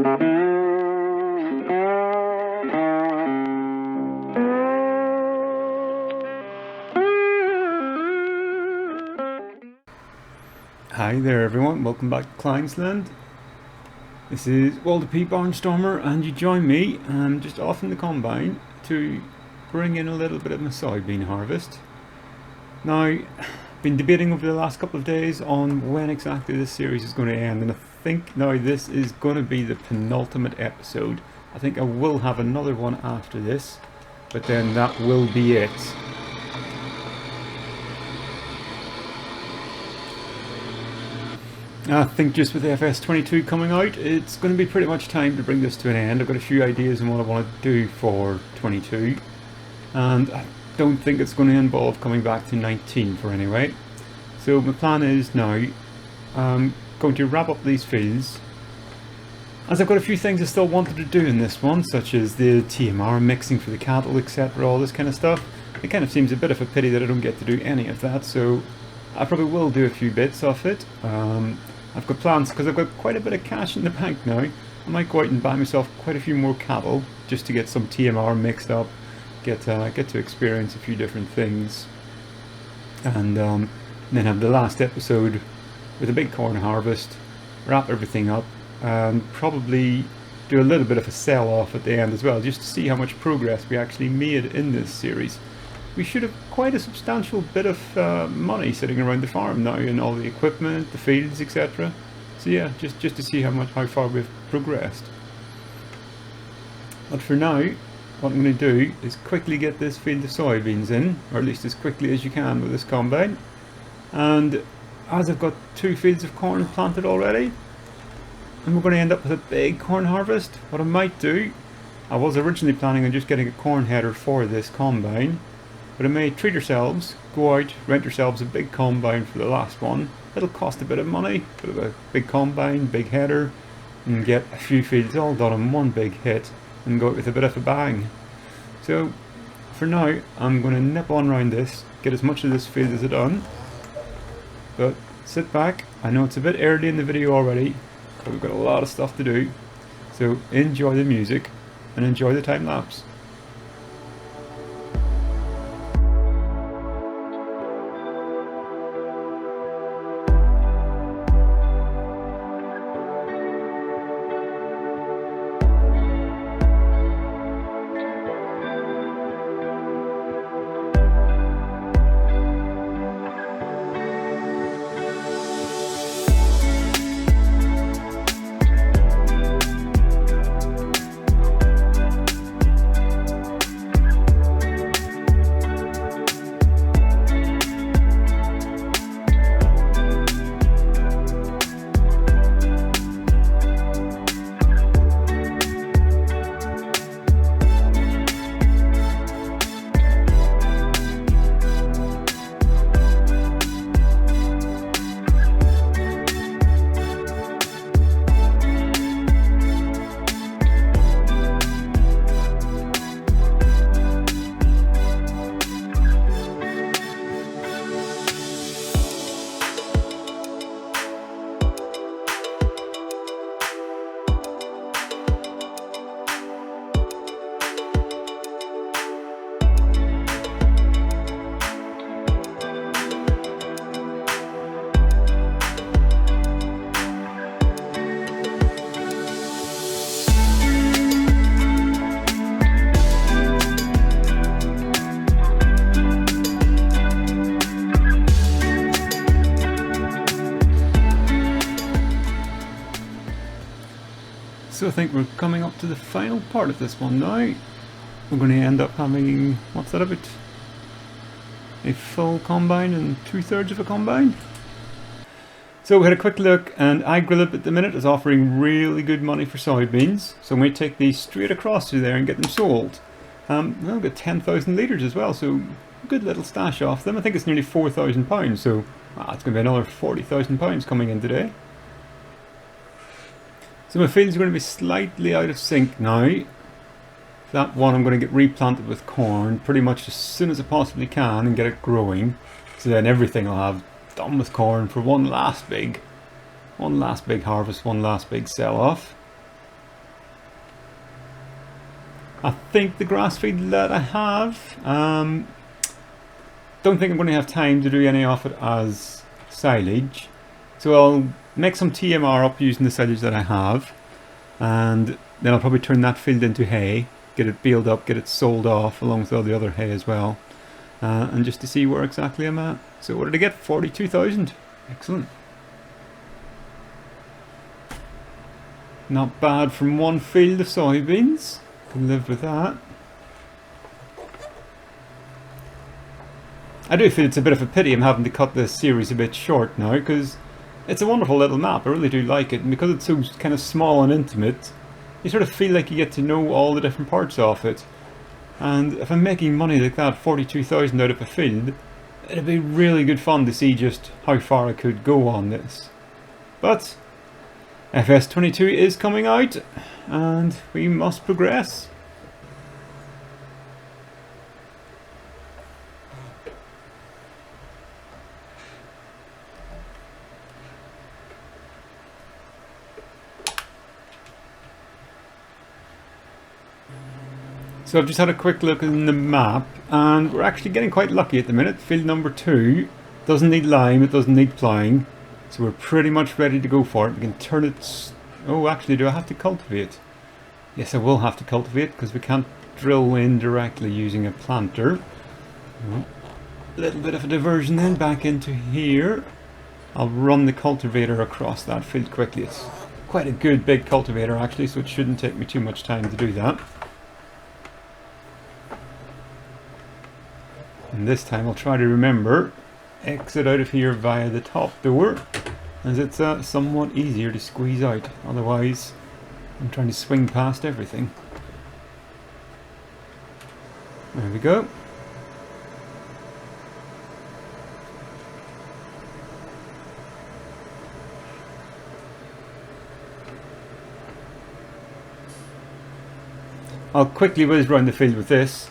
Hi there everyone, welcome back to Kleines. This is Walter P. Barnstormer and you join me just off in the combine to bring in a little bit of my soybean harvest. Now, I've been debating over the last couple of days on when exactly this series is going to end, and I think now this is going to be the penultimate episode. I think I will have another one after this, but then that will be it. I think just with the FS22 coming out, it's going to be pretty much time to bring this to an end. I've got a few ideas on what I want to do for 22, and I don't think it's going to involve coming back to 19 for anyway. So my plan is now I'm going to wrap up these fields, as I've got a few things I still wanted to do in this one, such as the TMR mixing for the cattle, etc., all this kind of stuff. It kind of seems a bit of a pity that I don't get to do any of that, so I probably will do a few bits of it. I've got plans, because I've got quite a bit of cash in the bank now. I might go out and buy myself quite a few more cattle just to get some TMR mixed up, get to experience a few different things, and then have the last episode with a big corn harvest, wrap everything up, and probably do a little bit of a sell-off at the end as well, just to see how much progress we actually made in this series. We should have quite a substantial bit of money sitting around the farm now, and all the equipment, the fields, etc. So yeah, just to see how far we've progressed. But for now, what I'm going to do is quickly get this field of soybeans in, or at least as quickly as you can with this combine. And as I've got 2 fields of corn planted already, and we're going to end up with a big corn harvest, what I might do, I was originally planning on just getting a corn header for this combine, but I may treat yourselves, go out, rent yourselves a big combine for the last one. It'll cost a bit of money, but a big combine, big header, and get a few fields all done in one big hit, and go out with a bit of a bang. So, for now, I'm going to nip on around this, get as much of this field as I done, but sit back. I know it's a bit early in the video already, but we've got a lot of stuff to do, so enjoy the music, and enjoy the time lapse. So I think we're coming up to the final part of this one now. We're going to end up having, what's that about? A full combine and 2/3 of a combine. So we had a quick look, and AgriLib at the minute is offering really good money for soybeans. So we take these straight across through there and get them sold. We've got 10,000 litres as well, so good little stash off them. I think it's nearly £4,000, so it's going to be another £40,000 coming in today. So my fields are going to be slightly out of sync now. That one I'm going to get replanted with corn pretty much as soon as I possibly can and get it growing. So then everything I'll have done with corn for one last big harvest, one last big sell-off. I think the grass feed that I have, don't think I'm going to have time to do any of it as silage. So I'll make some TMR up using the silage that I have, and then I'll probably turn that field into hay, get it baled up, get it sold off along with all the other hay as well, and just to see where exactly I'm at. So what did I get? 42,000. Excellent. Not bad from one field of soybeans. Can live with that. I do feel it's a bit of a pity I'm having to cut this series a bit short now, because it's a wonderful little map. I really do like it, and because it's so kind of small and intimate, you sort of feel like you get to know all the different parts of it. And if I'm making money like that, 42,000 out of a field, it'd be really good fun to see just how far I could go on this. But FS22 is coming out, and we must progress. So I've just had a quick look in the map, and we're actually getting quite lucky at the minute. Field number 2 doesn't need lime, it doesn't need ploughing, so we're pretty much ready to go for it. We can turn it... Oh, actually, do I have to cultivate? Yes, I will have to cultivate, because we can't drill in directly using a planter. A little bit of a diversion then, back into here. I'll run the cultivator across that field quickly. It's quite a good big cultivator actually, so it shouldn't take me too much time to do that. And this time I'll try to remember, exit out of here via the top door, as it's somewhat easier to squeeze out. Otherwise, I'm trying to swing past everything. There we go. I'll quickly whiz round the field with this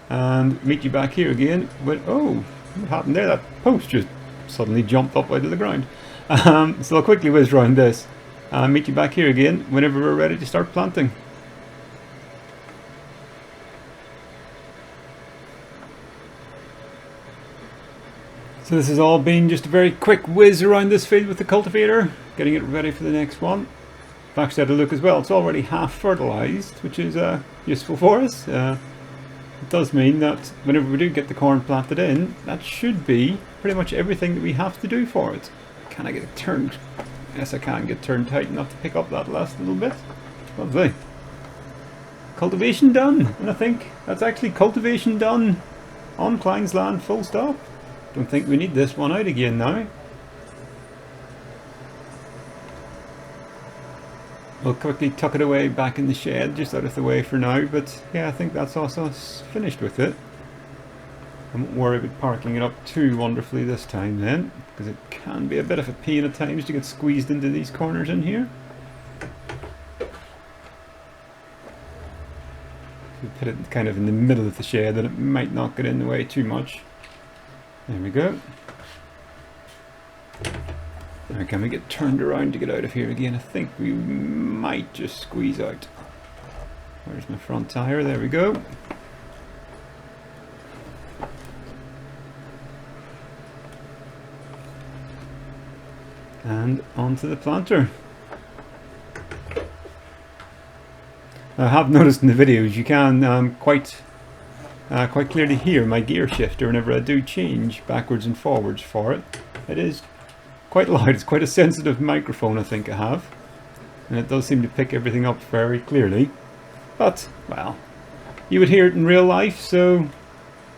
and meet you back here again. But oh, what happened there? That post just suddenly jumped up out of the ground. So I'll quickly whiz round this and meet you back here again whenever we're ready to start planting. So this has all been just a very quick whiz around this field with the cultivator, getting it ready for the next one. I've actually had a look as well. It's already half fertilized, which is useful for us. It does mean that whenever we do get the corn planted in, that should be pretty much everything that we have to do for it. Can I get it turned? Yes, I can get turned tight enough to pick up that last little bit. Lovely. Cultivation done, and I think that's actually cultivation done on Kleines land, full stop. Don't think we need this one out again now. We'll quickly tuck it away back in the shed, just out of the way for now, but yeah, I think that's also finished with it. I won't worry about parking it up too wonderfully this time then, because it can be a bit of a pain at times to get squeezed into these corners in here. We put it kind of in the middle of the shed, and it might not get in the way too much. There we go. Now can we get turned around to get out of here again? I think we might just squeeze out. Where's my front tire? There we go. And onto the planter. I have noticed in the videos you can quite clearly hear my gear shifter whenever I do change backwards and forwards for it. It is quite loud. It's quite a sensitive microphone I think I have, and it does seem to pick everything up very clearly. But, well, you would hear it in real life, so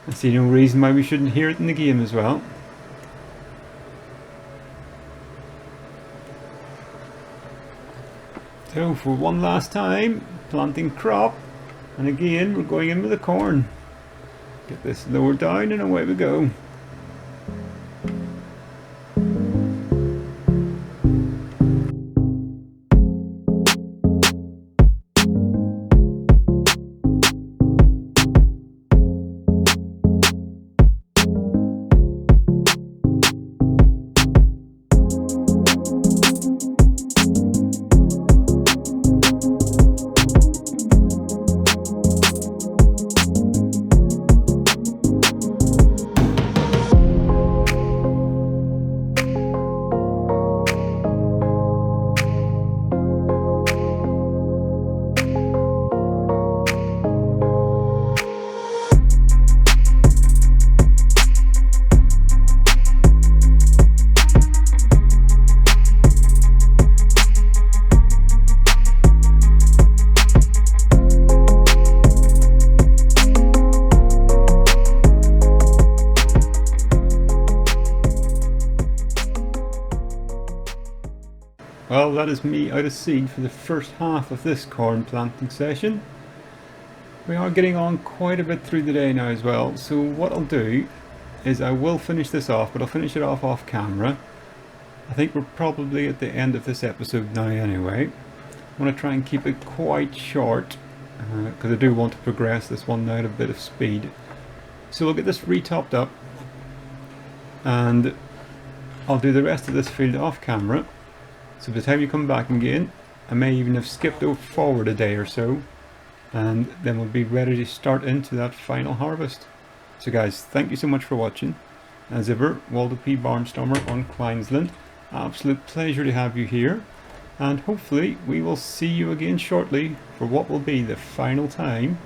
I see no reason why we shouldn't hear it in the game as well. So for one last time, planting crop, and again we're going in with the corn. Get this lowered down and away we go. that is me out of seed for the first half of this corn planting session. We are getting on quite a bit through the day now as well, so what I'll do is I will finish this off, but I'll finish it off camera. I think we're probably at the end of this episode now anyway. I want to try and keep it quite short because I do want to progress this one now at a bit of speed. So we'll get this re-topped up and I'll do the rest of this field off camera. So by the time you come back again, I may even have skipped forward a day or so, and then we'll be ready to start into that final harvest. So guys, thank you so much for watching. As ever, Waldo P. Barnstormer on Kleines. Absolute pleasure to have you here, and hopefully we will see you again shortly for what will be the final time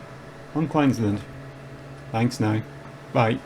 on Kleines. Thanks now. Bye.